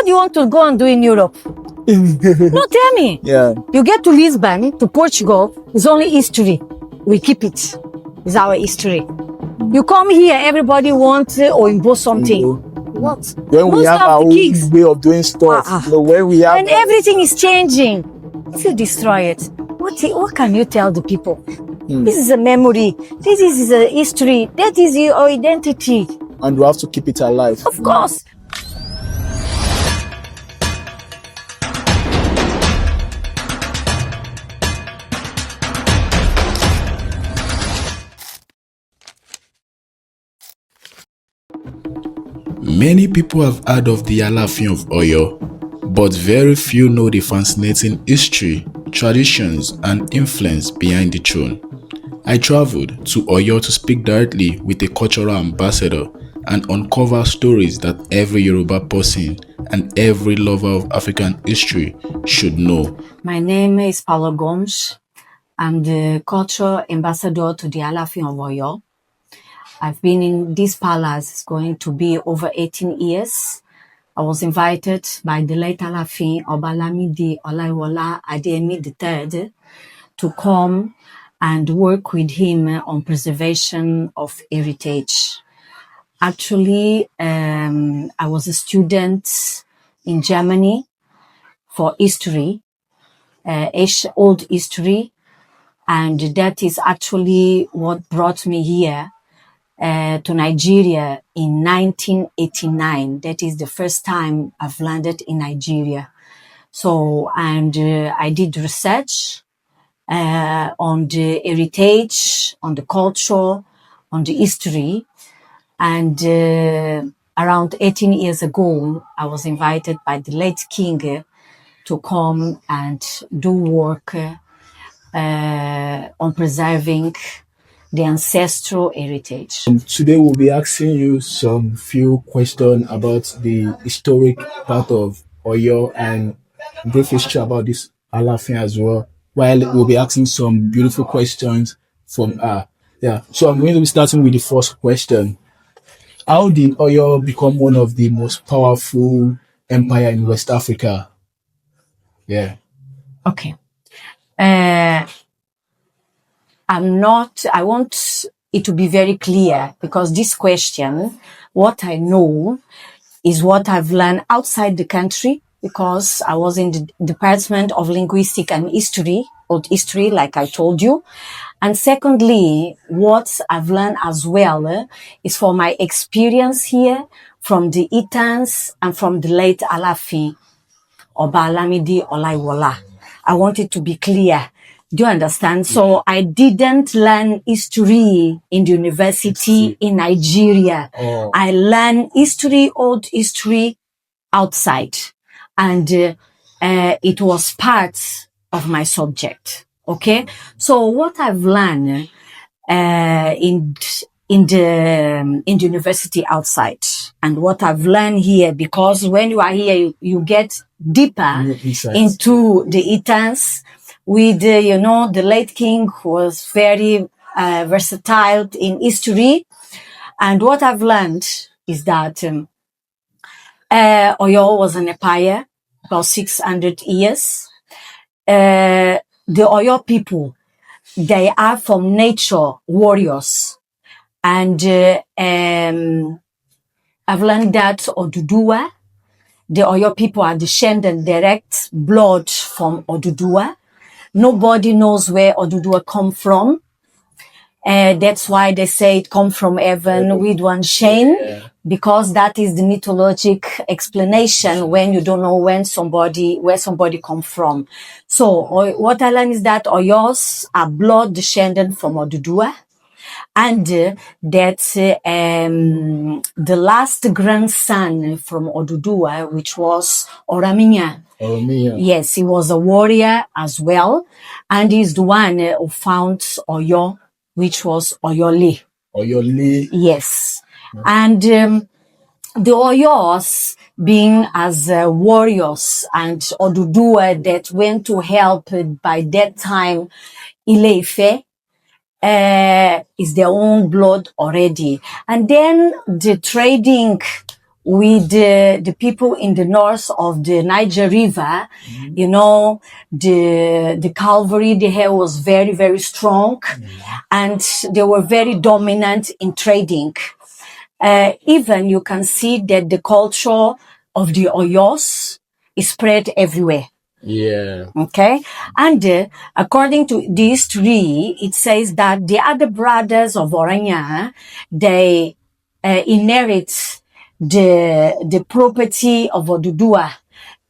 do you want to go and do in Europe? No, tell me. Yeah. You get to Lisbon, to Portugal, it's only history. We keep it. It's our history. You come here, everybody wants or impose something. What? When we Most have of our the own kings. way of doing stuff, when we have And everything is changing. If you destroy it, what can you tell the people? This is a memory. This is a history. That is your identity. and we have to keep it alive. Of course. Many people have heard of the Alaafin of Oyo, but very few know the fascinating history, traditions, and influence behind the throne. I traveled to Oyo to speak directly with a cultural ambassador and uncover stories that every Yoruba person and every lover of African history should know. My name is Paula Gomes. I'm the cultural ambassador to the Alaafin of Oyo. I've been in this palace, it's going to be over 18 years. I was invited by the late Alaafin Obalamidi Olaiwola Adeyemi III to come and work with him on preservation of heritage. Actually, I was a student in Germany for history, old history, and that is actually what brought me here to Nigeria in 1989. That is the first time I've landed in Nigeria. So, and I did research on the heritage, on the culture, on the history. And around 18 years ago, I was invited by the late king to come and do work on preserving the ancestral heritage. Today we'll be asking you some few questions about the historic part of Oyo and brief history about this Alaafin as well. While we'll be asking some beautiful questions from yeah. So I'm going to be starting with the first question. How did Oyo become one of the most powerful empire in West Africa? Yeah. Okay. I want it to be very clear, because this question, what I know is what I've learned outside the country, because I was in the Department of Linguistics and History, old history, like I told you. And secondly, what I've learned as well is from my experience here, from the Itans and from the late Alaafin Obalamidi Olaiwola. I want it to be clear. Do you understand? So I didn't learn history in the university in Nigeria. Oh. I learned history, old history outside. And it was part of my subject. Okay? So what I've learned in the university outside, and what I've learned here, because when you are here, you get deeper into the Itans with, the late king was very versatile in history. And what I've learned is that Oyo was an empire, about 600 years. The Oyo people, they are from nature warriors. And I've learned that Oduduwa, the Oyo people are descendant direct blood from Oduduwa. Nobody knows where Oduduwa come from. That's why they say it come from heaven with one chain, because that is the mythologic explanation when you don't know where somebody come from. So what I learned is that Oyos are blood descendant from Oduduwa. And that the last grandson from Oduduwa, which was Oramiya. Yes, he was a warrior as well. And he's the one who found Oyo, which was Oyole. Oyole. Yes. And the Oyos being as warriors, and Oduduwa that went to help by that time Ile-Ife, is their own blood already. And then the trading with the people in the north of the Niger River. You know, the cavalry there was very, very strong, and they were very dominant in trading. Even you can see that the culture of the Oyos is spread everywhere. Yeah. Okay. And according to these three, it says that the other brothers of Oranya, they inherit the property of Odudua.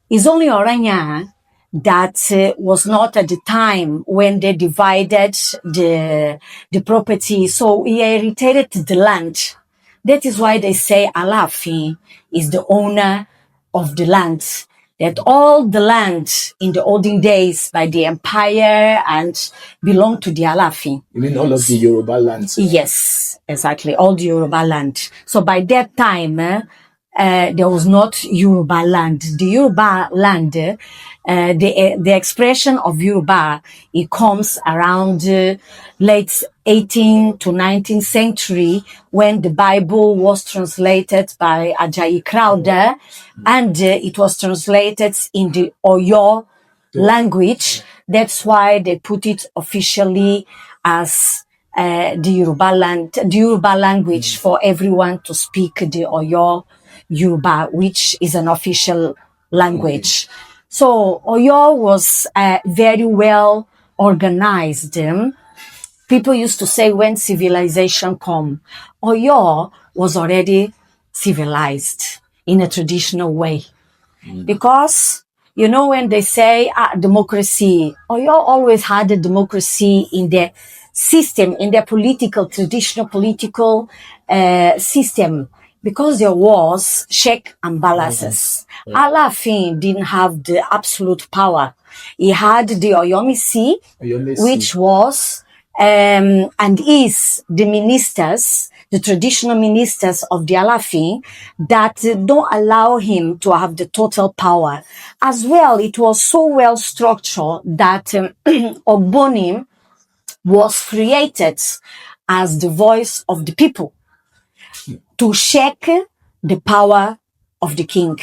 It's only Oranya that was not at the time when they divided the property. So he inherited the land. That is why they say Alaafin is the owner of the land. That all the land in the olden days by the empire and belonged to the Alaafin. You mean all of the Yoruba lands? Yes, exactly. All the Yoruba land. So by that time, there was not Yoruba land. The Yoruba land, the expression of Yoruba, it comes around late 18th to 19th century when the Bible was translated by Ajayi Crowther, and it was translated in the Oyo language. That's why they put it officially as the Yoruba language for everyone to speak the Oyo Yoruba, which is an official language. So Oyo was very well organized. People used to say when civilization come, Oyo was already civilized in a traditional way. Because, you know, when they say democracy, Oyo always had a democracy in their system, in their traditional political system, because there was check and balances. Alaafin didn't have the absolute power. He had the Oyomisi, which was and is the ministers, the traditional ministers of the Alaafin, that don't allow him to have the total power. As well, it was so well structured that Ogboni was created as the voice of the people to check the power of the king.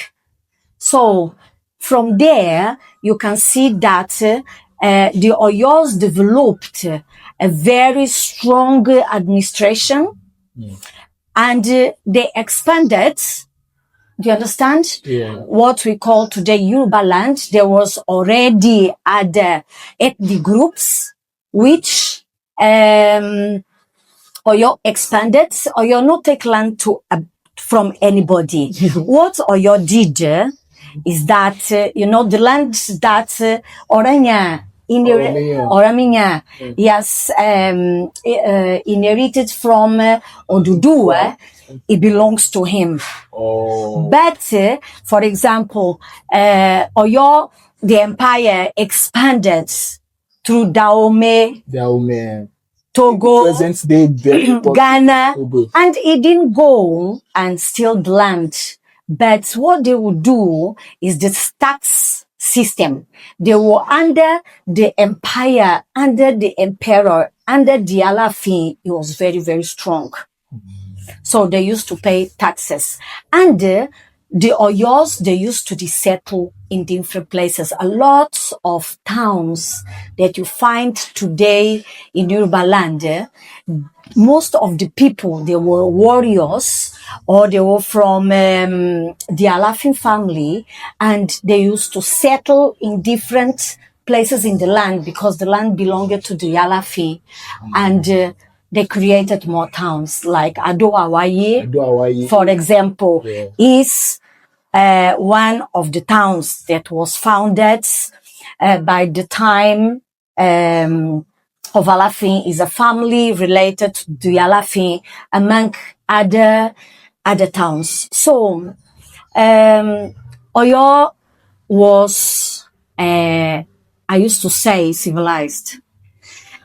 So from there, you can see that the Oyos developed a very strong administration, and they expanded. Do you understand? Yeah. What we call today Yoruba land. There was already other ethnic groups which Oyo expanded. Oyo not take land from anybody. What Oyo did is that, the land that Oranya Oraminya, yes, inherited from Oduduwa, it belongs to him. Oh. But, for example, Oyo, the empire expanded through Dahomey, Togo, Present day Ghana, Togo. and it didn't go and steal the land. But what they would do is the tax system. They were under the empire, under the emperor, under the Alaafin. It was very, very strong. So they used to pay taxes. And the Oyos, they used to settle in different places. A lot of towns that you find today in Yoruba land, most of the people, they were warriors, or they were from the Alaafin family, and they used to settle in different places in the land because the land belonged to the Alaafin. And they created more towns, like Ado-Awaye, for example, is one of the towns that was founded by the time of Alaafin. Is a family related to the Alaafin among other towns. So Oyo was, I used to say, civilized.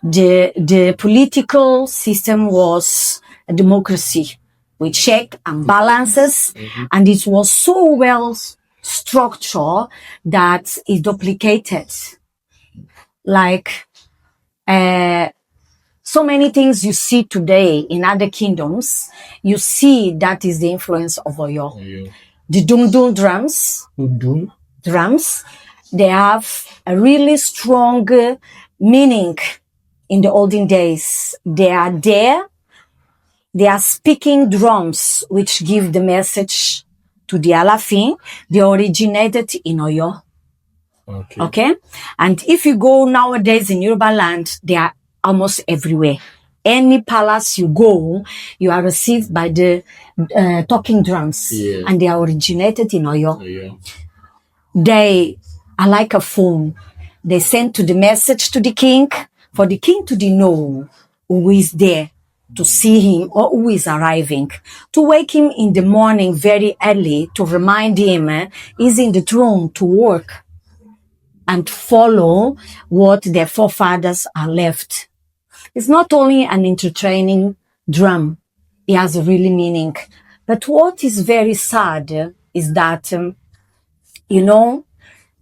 The political system was a democracy with check and balances, and it was so well structured that it duplicated. Like So many things you see today in other kingdoms, you see that is the influence of Oyo. The dum-dum drums, they have a really strong meaning in the olden days. They are there. They are speaking drums, which give the message to the Alaafin. They originated in Oyo. Okay. And if you go nowadays in Yoruba land, they are almost everywhere. Any palace you go, you are received by the talking drums. And they are originated in Oyo. They are like a phone. They send to the message to the king, for the king to know who is there to see him or who is arriving, to wake him in the morning very early, to remind him he's in the throne to work and follow what their forefathers are left. It's not only an entertaining drum, it has a really meaning. But what is very sad is that,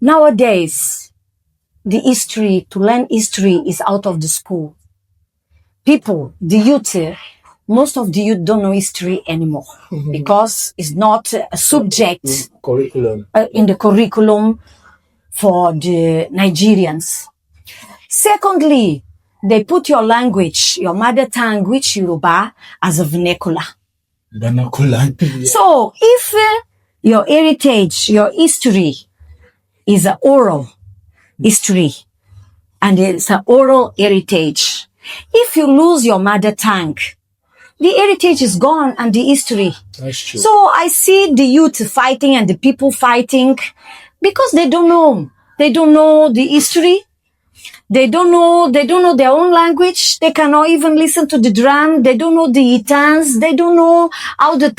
nowadays, to learn history is out of the school. People, the youth, most of the youth don't know history anymore because it's not a subject in the curriculum for the Nigerians. Secondly, they put your language, your mother tongue, which Yoruba, as a vernacular. So if your heritage, your history is an oral history and it's an oral heritage, if you lose your mother tongue, the heritage is gone and the history. That's true. So I see the youth fighting and the people fighting because they don't know. They don't know the history. They don't know their own language. They cannot even listen to the drum. They don't know the Itans. They don't know how the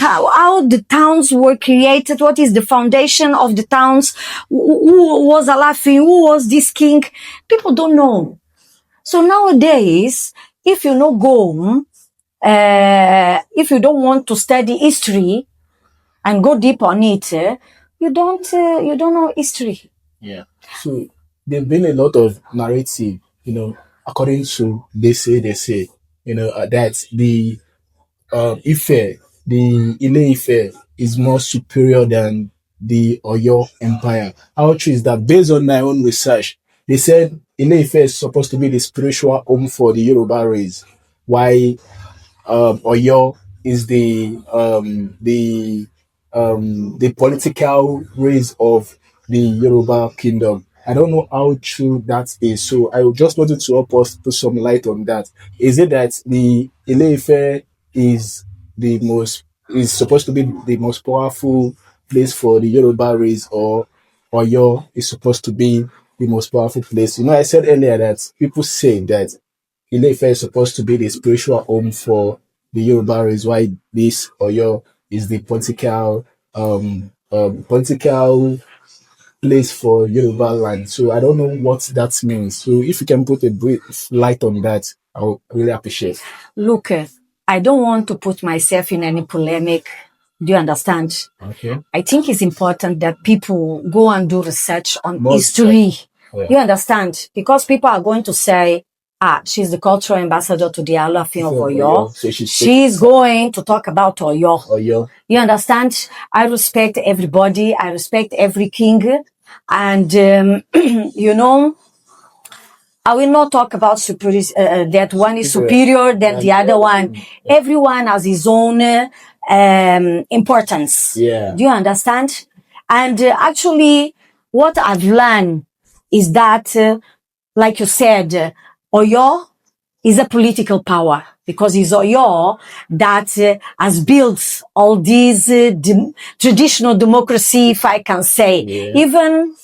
towns were created. What is the foundation of the towns? Who was Alaafin? Who was this king? People don't know. So nowadays, if you no go, if you don't want to study history and go deep on it, you don't know history. Yeah. So there've been a lot of narrative, according to they say, that the Ife, the Ile Ife is more superior than the Oyo Empire. How true is that? Based on my own research, they said Ile Ife is supposed to be the spiritual home for the Yoruba race, while Oyo is the political race of the Yoruba kingdom. I don't know how true that is, so I just wanted to help us put some light on that. Is it that the Ile-Ife is supposed to be the most powerful place for the Yoruba race, or Oyo is supposed to be the most powerful place? I said earlier that people say that Ile-Ife is supposed to be the spiritual home for the Yoruba race, why this Oyo is the political place for Yoruba land. So I don't know what that means. So if you can put a brief light on that, I would really appreciate. Look, I don't want to put myself in any polemic. Do you understand? Okay. I think it's important that people go and do research on history. Yeah. You understand? Because people are going to say, she's the cultural ambassador to the Alaafin of Oyo. So she's going to talk about Oyo. Oyo. You understand? I respect everybody. I respect every king. And, I will not talk about that one is superior than the other one. Everyone has his own importance. Yeah. Do you understand? And actually, what I've learned is that, like you said, Oyo is a political power, because it's Oyo that has built all these traditional democracy, if I can say. Yeah. Even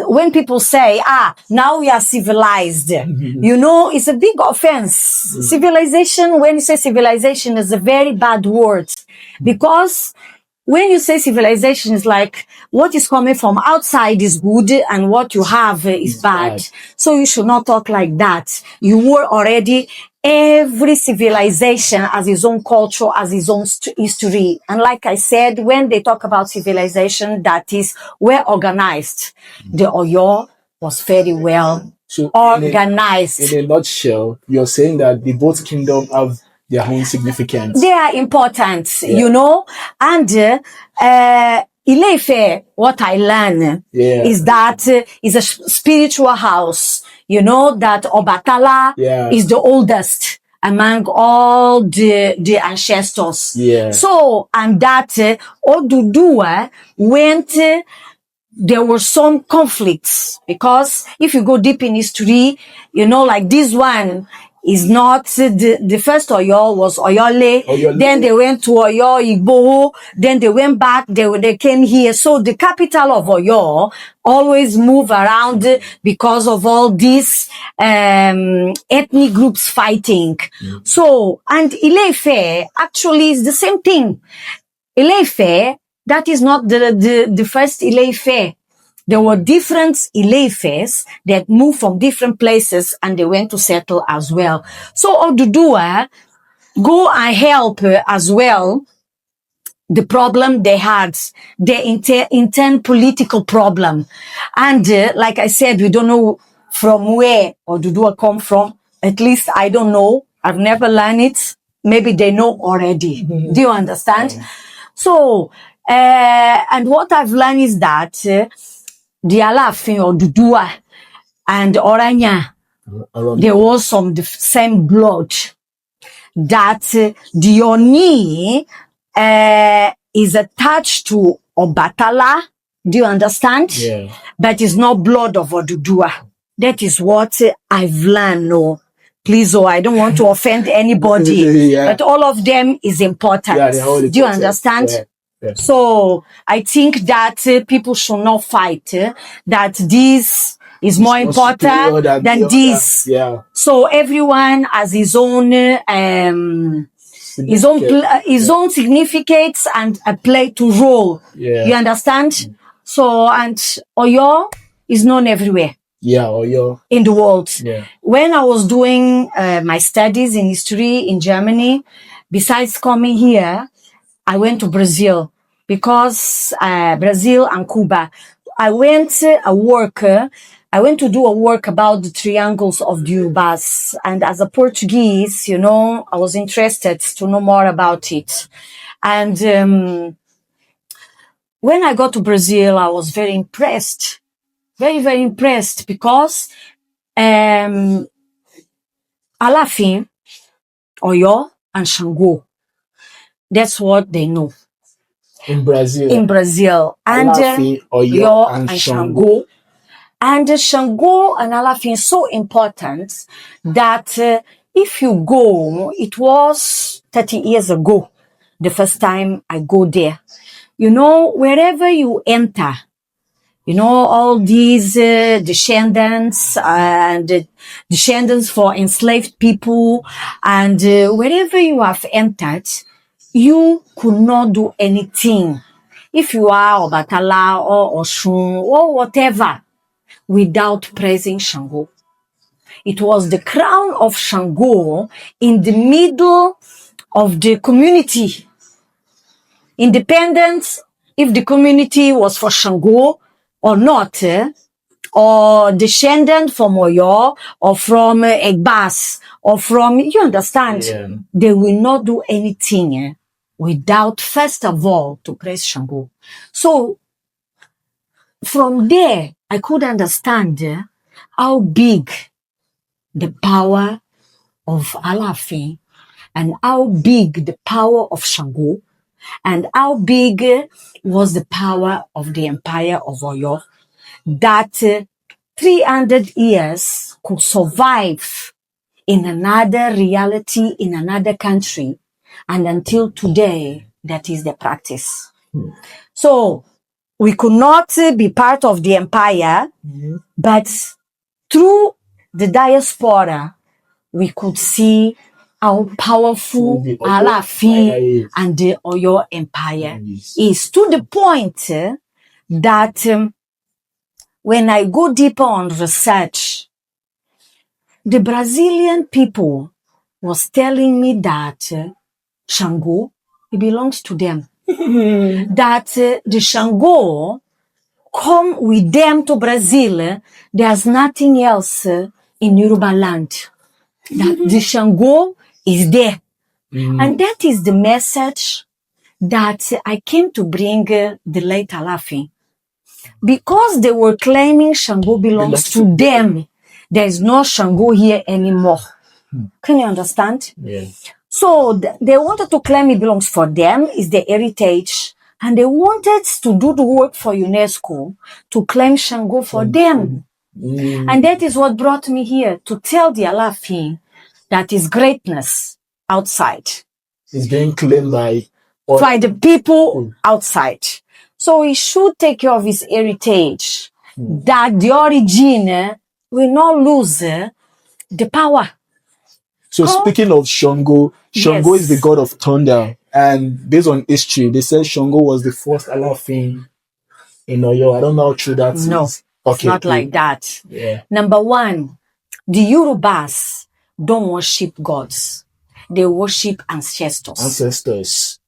when people say, now we are civilized, it's a big offense. Civilization, when you say civilization, is a very bad word, because when you say civilization, is like what is coming from outside is good and what you have is bad. So you should not talk like that. You were already, every civilization has its own culture, has its own history. And like I said, when they talk about civilization, that is well organized. The Oyo was very well So organized. in a nutshell, you're saying that the both kingdom have their own significance. They are important, you know, and Ile-Ife, what I learn is that is a spiritual house, you know, that Obatala is the oldest among all the ancestors. So, and that Oduduwa went there were some conflicts, because if you go deep in history, you know, like this one is not the first Oyo was Oyole. Then they went to Oyo Igbo, then they went back, they came here. So the capital of Oyo always move around because of all these ethnic groups fighting. So, and Ile-Ife actually is the same thing. Ile-Ife, that is not the first Ile-Ife. There were different Ile-Ifes that moved from different places and they went to settle as well. So Oduduwa go and help as well the problem they had, the intern political problem. And like I said, we don't know from where Oduduwa come from. At least I don't know. I've never learned it. Maybe they know already. Do you understand? So, and what I've learned is that the Alaafin of Oduduwa and Oranya, there was some the same blood. That the Oni is attached to Obatala. Do you understand? Yeah. But it's not blood of Oduduwa. That is what I've learned. No. Please, I don't want to offend anybody, but all of them is important. Yeah, they're all important. Do you understand? Yeah. So I think that people should not fight, that this is more important than this. Yeah. So everyone has his own significance and a play to role. Yeah. You understand? So, and Oyo is known everywhere. Yeah, Oyo. In the world. Yeah. When I was doing my studies in history in Germany, besides coming here, I went to Brazil, because Brazil and Cuba. I went to do a work about the triangles of the Yorubas. And as a Portuguese, you know, I was interested to know more about it. And when I got to Brazil, I was very impressed. Very, very impressed, because Alaafin, Oyo, and Shango, that's what they know. In Brazil. And Alaafin, Oyo, and Shango. And Shango and Alaafin is so important that if you go, it was 30 years ago, the first time I go there. You know, wherever you enter, you know, all these descendants and descendants for enslaved people, and wherever you have entered, you could not do anything. If you are Obatala or Oshun or whatever, without praising Shango. It was the crown of Shango in the middle of the community. Independent, if the community was for Shango or not, or descendant from Oyo, or from Egbas, or from, you understand? Yeah. They will not do anything without, first of all, to praise Shango. So, from there, I could understand how big the power of Alaafin, and how big the power of Shango, and how big was the power of the Empire of Oyo, that 300 years could survive in another reality, in another country, and until today, that is the practice. So, we could not be part of the empire, but through the diaspora, we could see how powerful Alaafin and the Oyo Empire is, to the point that when I go deeper on research, the Brazilian people was telling me that Shango, it belongs to them. That the Shango come with them to Brazil, there's nothing else in Yoruba land. That the Shango is there. And that is the message that I came to bring the late Alaafin. Because they were claiming Shango belongs to them, there is no Shango here anymore. Can you understand? Yeah. So they wanted to claim it belongs for them, is their heritage, and they wanted to do the work for UNESCO to claim Shango for them. And that is what brought me here, to tell the Alaafin that his greatness outside. It's being claimed by the people outside. So he should take care of his heritage, that the origin will not lose the power. So speaking of Shango, Shango is the god of thunder. And based on history, they said Shango was the first Alaafin in Oyo. I don't know how true that is. No, it's not like that. Yeah. Number one, the Yorubas don't worship gods. They worship ancestors. Ancestors.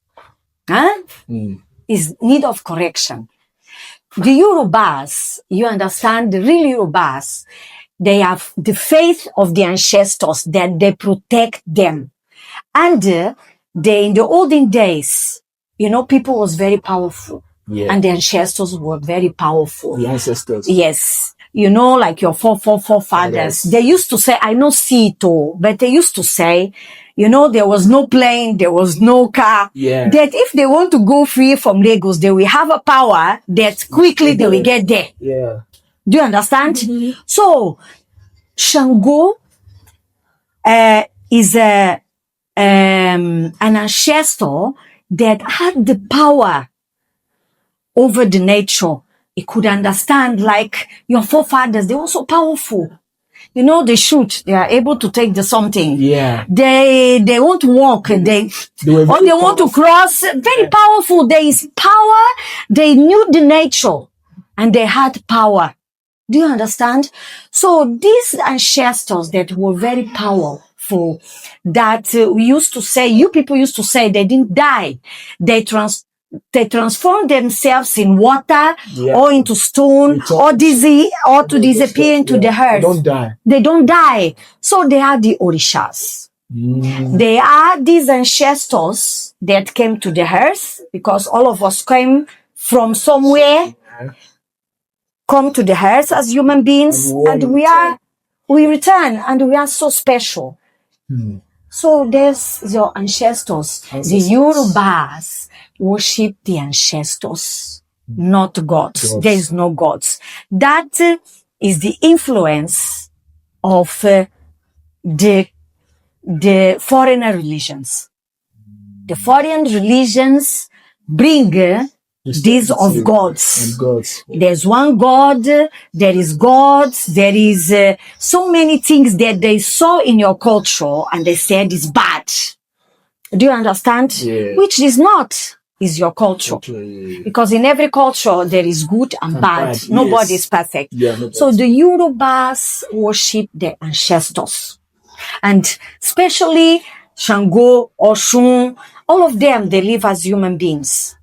Huh? Is need of correction. The Yorubas, you understand, the real Yorubas, they have the faith of the ancestors that they protect them. And they, in the olden days, you know, people was very powerful. Yeah. And the ancestors were very powerful. The ancestors. Yes. You know, like your forefathers. They used to say, I know see it all, but they used to say, you know, there was no plane, there was no car. Yeah. That if they want to go free from Lagos, they will have a power that quickly they will get there. Yeah. Do you understand? So, Shango is an ancestor that had the power over the nature. He could understand, like your forefathers, they were so powerful. You know, they shoot, they are able to take the something. Yeah. They won't walk, they want to cross. Very powerful. There is power. They knew the nature and they had power. Do you understand? So these ancestors that were very powerful, that we used to say, you people used to say they didn't die. They transform themselves in water or into stone or to disappear into the earth. They don't die. They don't die. So they are the Orishas. They are these ancestors that came to the earth, because all of us came from somewhere, come to the earth as human beings, and we return, and we are so special. So there's your ancestors. The Yorubas worship the ancestors, not gods. There is no gods. That is the influence of the foreign religions. The foreign religions bring these of gods. There's one God, there is gods, there is so many things that they saw in your culture and they said is bad. Do you understand? Yeah. Which is not, is your culture. Because in every culture there is good and bad. Nobody is perfect. So the Yorubas worship their ancestors. And especially Shango, Oshun, all of them, they live as human beings.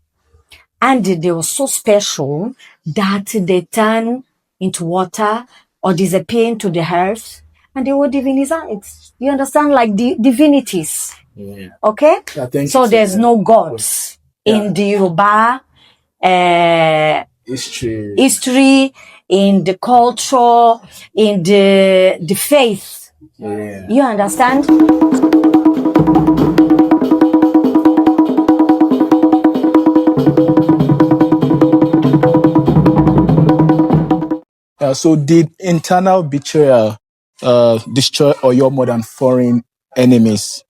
And they were so special that they turn into water or disappear into the earth, and they were divinized. You understand? Like divinities. Yeah. Okay? So there's no gods in the Yoruba history, in the culture, in the faith. Yeah. You understand? So did internal betrayal destroy Oyo more than foreign enemies?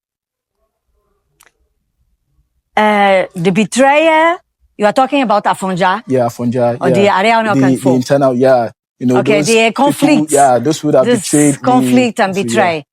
The betrayer, you are talking about Afonja? Yeah, Afonja. Or the Ariana the internal, you know, okay, the conflict. People, those who have betrayed conflict and betray.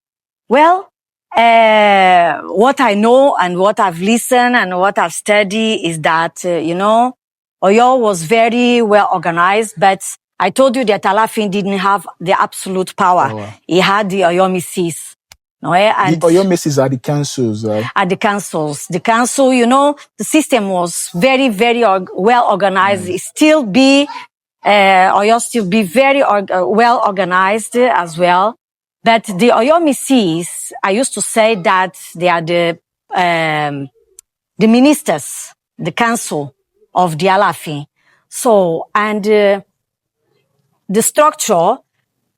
Well, what I know and what I've listened and what I've studied is that, you know, Oyo was very well organized, but I told you that Alaafin didn't have the absolute power. He had the Oyomisis. No, and the Oyomisis are the councils, right? At the councils. The council, you know, the system was very, very well organized. It still be Oyo still be very well organized as well. But the Oyomisis, I used to say that they are the ministers, the council of the Alaafin. So, and the structure,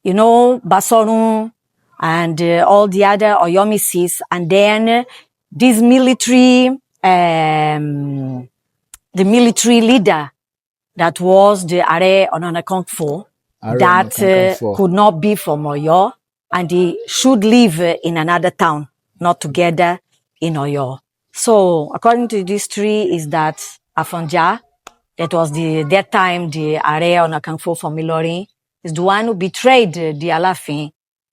you know, Basorun and all the other Oyomisis, and then this military, the military leader that was the Are Ononakankfo, that could not be from Oyo, and he should live in another town, not together in Oyo. So, according to this history, is that Afonja, that was that time the Are Ononakankfo from Ilorin, is the one who betrayed the Alaafin.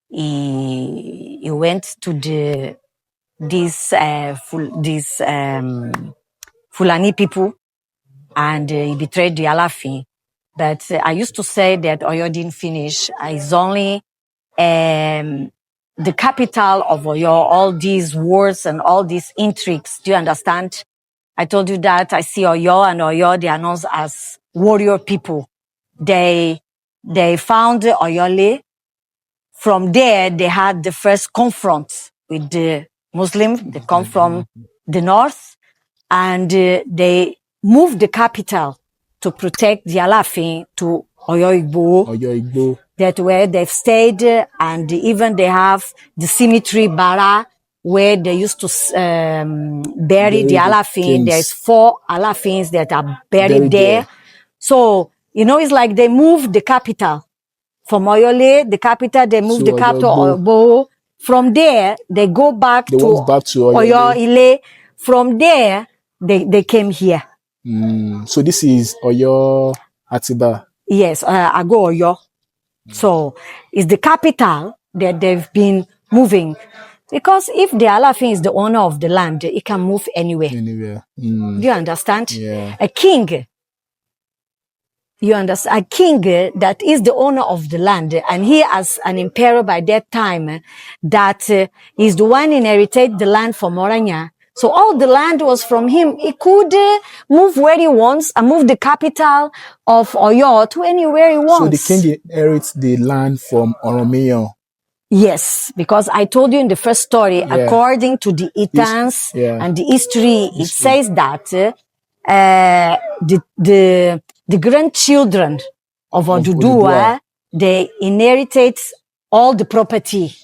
He went to these Fulani people, and he betrayed the Alaafin. But I used to say that Oyo didn't finish. It's only the capital of Oyo, all these wars and all these intrigues. Do you understand? I told you that I see Oyo, and Oyo, they are known as warrior people. They found Oyole. From there, they had the first confront with the Muslims. They come from the north, and they moved the capital to protect the Alaafin to Oyo Igbo. That where they've stayed, and even they have the cemetery Bara, where they used to bury the Alaafin. There's 4 Alaafins that are buried there. So, you know, it's like they moved the capital. From Oyole, the capital, they moved the capital to Oyo. From there, they go back to Oyo Ile. From there, they came here. So this is Oyo Atiba. Yes, Ago Oyo. So it's the capital that they've been moving. Because if the Alaafin is the owner of the land, it can move anywhere. Do you understand? Yeah. A king. You understand? A king that is the owner of the land, and he as an emperor by that time, that is the one inherited the land from Oranya. So all the land was from him. He could move where he wants and move the capital of Oyo to anywhere he wants. So the king inherits the land from Oromiyan. Yes, because I told you in the first story, according to the Itans and the history, it says that the grandchildren of Oduduwa, they inherited all the property.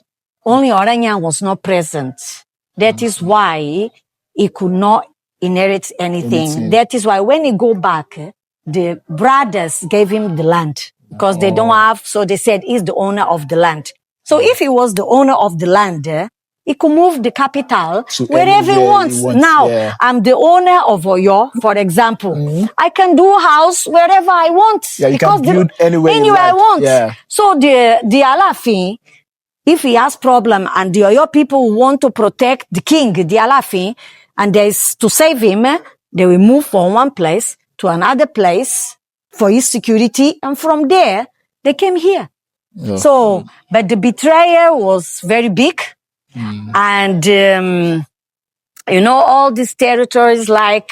Only Oranya was not present. That is why he could not inherit anything. That is why when he go back, the brothers gave him the land because they don't have, so they said he's the owner of the land. So if he was the owner of the land, he could move the capital to wherever he wants. Now, I'm the owner of Oyo, for example. I can do house wherever I want. Yeah, you because can build anywhere I want. Yeah. So the Alaafin, if he has problem and the Oyo people want to protect the king, the Alaafin, and there's to save him, they will move from one place to another place for his security, and from there, they came here. Yeah. So, but the betrayal was very big. And, you know, all these territories like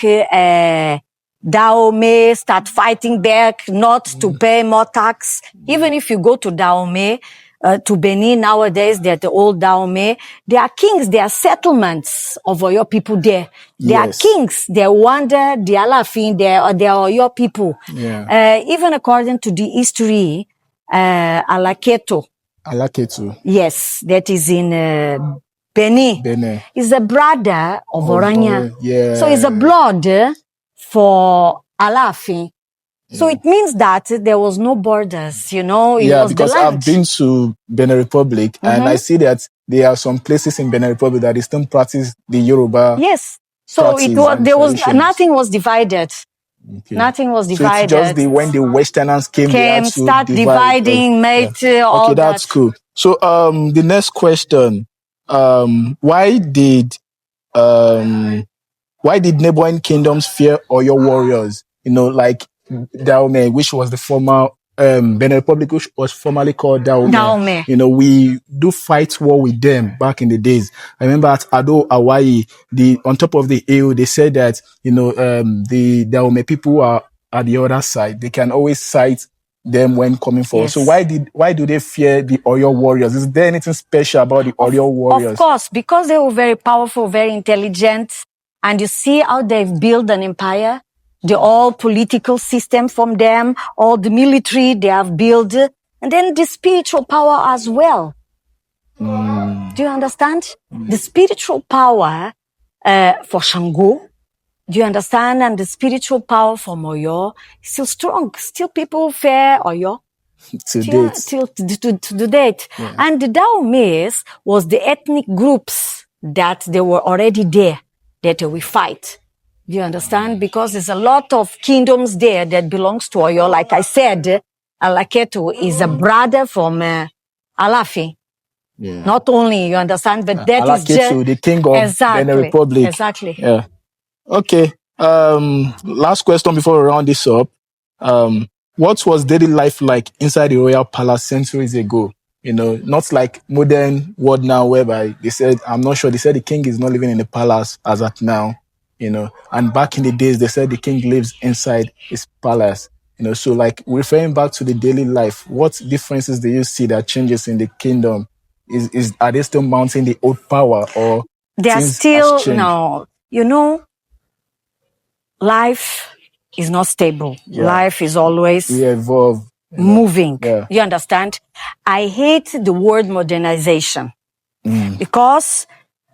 Dahomey start fighting back not to pay more tax. Even if you go to Dahomey, to Benin nowadays, they're the old Dahomey. They are kings, they are settlements of Oyo people there. They are kings, they wander, the Alaafin, they are Oyo people. Yeah. Even according to the history, Alaketo. Yes, that is in Benin. Is a brother of Oranya. Yeah. So it's a blood for Alaafin. So it means that there was no borders, you know. It was because the land. I've been to Benin Republic and I see that there are some places in Benin Republic that they still practice the Yoruba. Yes. So nothing was divided. Okay. Nothing was divided. So it's just when the Westerners came they had to start dividing, made all okay, that's cool. So the next question, why did neighboring kingdoms fear Oyo warriors? You know, like Dahomey, which was the former Benin Republic, which was formerly called Dahomey. You know, we do fight war with them back in the days. I remember at Ado, Hawaii, on top of the hill, they said that, you know, the Dahomey people are at the other side. They can always sight them when coming forward. Yes. So why do they fear the Oyo warriors? Is there anything special about the Oyo warriors? Of course, because they were very powerful, very intelligent, and you see how they've built an empire, the all political system from them, all the military they have built, and then the spiritual power as well. Do you understand? The spiritual power for Shango, do you understand? And the spiritual power for Oyo is still strong. Still people fear Oyo. To date. Till to the date. Yeah. And the Daomes was the ethnic groups that they were already there that we fight. Do you understand? Because there's a lot of kingdoms there that belongs to Oyo. Like I said, Alaketo is a brother from Alaafin. Yeah. Not only, you understand, but that is Alaketo, the king of Benin Republic. Exactly. Yeah. Okay. Last question before we round this up. What was daily life like inside the royal palace centuries ago? You know, not like modern world now, whereby they said, I'm not sure, they said the king is not living in the palace as at now, you know, and back in the days, they said the king lives inside his palace, you know, so like referring back to the daily life, what differences do you see that changes in the kingdom? Are they still mounting the old power, or they are still, no, you know, life is not stable. Yeah. Life is always evolve, moving. Yeah. You understand? I hate the word modernization because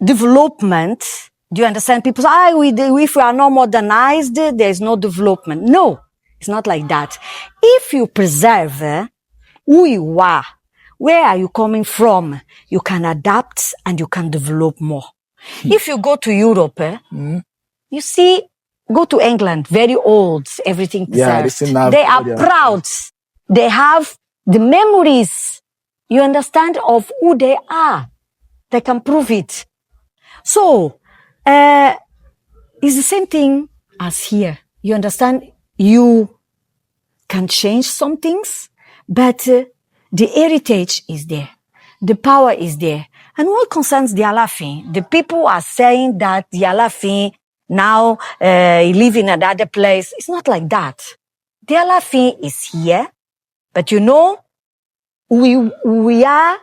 development, do you understand? People say, if we are not modernized, there is no development. No, it's not like that. If you preserve who you are, where are you coming from, you can adapt and you can develop more. If you go to Europe, you see, go to England, very old, everything preserved. Yeah, they are proud. They have the memories, you understand, of who they are. They can prove it. So, it's the same thing as here. You understand? You can change some things, but the heritage is there. The power is there. And what concerns the Alaafin, the people are saying that the Alaafin now he live in another place. It's not like that. The Alaafin is here, but you know, we are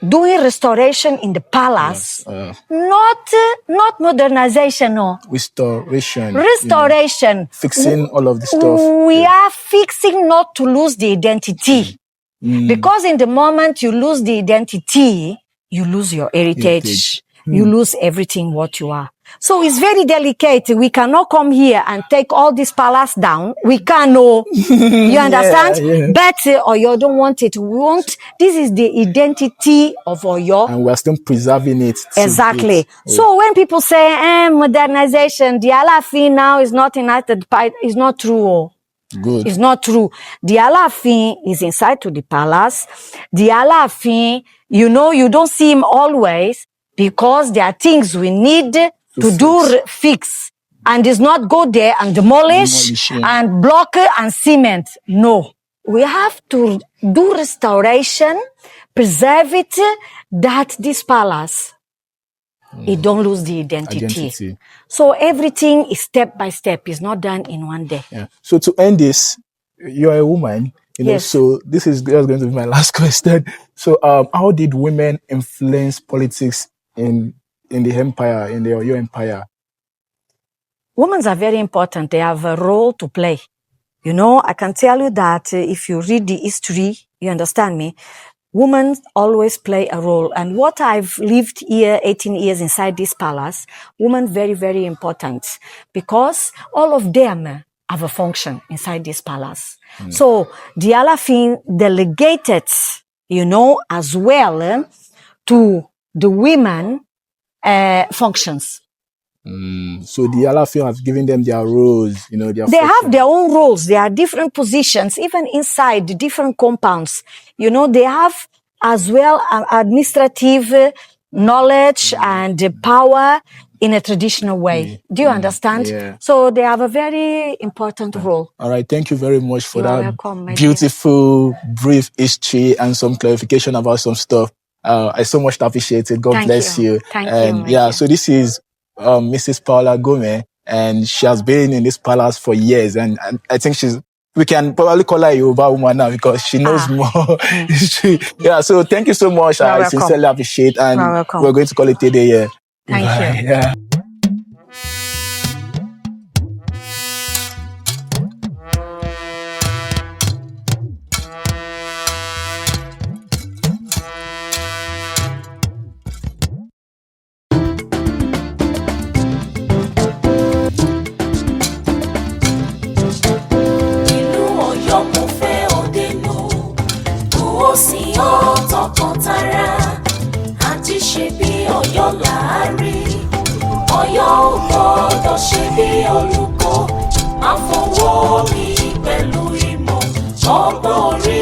doing restoration in the palace, not modernization, no. Restoration. Restoration. You know, fixing all of the stuff. We are fixing not to lose the identity. Because in the moment you lose the identity, you lose your heritage. You lose everything what you are. So it's very delicate. We cannot come here and take all this palace down. We cannot. You understand? But Oyo don't want it. We want, this is the identity of Oyo. And we're still preserving it. Exactly. So when people say, modernization, the Alaafin now is not united, it's not true. Good. It's not true. The Alaafin is inside to the palace. The Alaafin, you know, you don't see him always because there are things we need to fix. And it's not go there and demolish and block and cement. No. We have to do restoration, preserve it, that this palace, it don't lose the identity. So everything is step by step. It's not done in one day. Yeah. So to end this, you're a woman, you know, so this is just going to be my last question. So how did women influence politics in the empire, in the Oyo Empire? Women are very important. They have a role to play. You know, I can tell you that if you read the history, you understand me, women always play a role. And what I've lived here, 18 years inside this palace, women very, very important because all of them have a function inside this palace. So the Alaafin delegated, you know, as well to the women functions. So the Alaafin have given them their roles, you know, they have their own roles. There are different positions, even inside the different compounds. You know, they have as well administrative knowledge and power in a traditional way. Do you understand? Yeah. So they have a very important role. All right. Thank you very much for that beautiful, brief history and some clarification about some stuff. I so much appreciate it. God bless you. Thank you. Yeah, so this is Mrs. Paula Gomez, and she has been in this palace for years, and I think she's we can probably call her a Yoruba woman now because she knows more history. Yeah, so thank you so much. You're I welcome. sincerely appreciate, and You're welcome. we're going to call it a day here. Thank you. Yeah. Ìlú Ọ̀yọ́ mo fẹ́ òde nù, ó sì ọ́ tọkàntara, àti ṣe bí Ọ̀yọ́ láàárí. Ọ̀yọ́ ò gbọ́dọ̀ ṣe bí olùkọ́, máa fọwọ́ mi pẹ̀lú ìmọ̀ ọgbọ́n orí.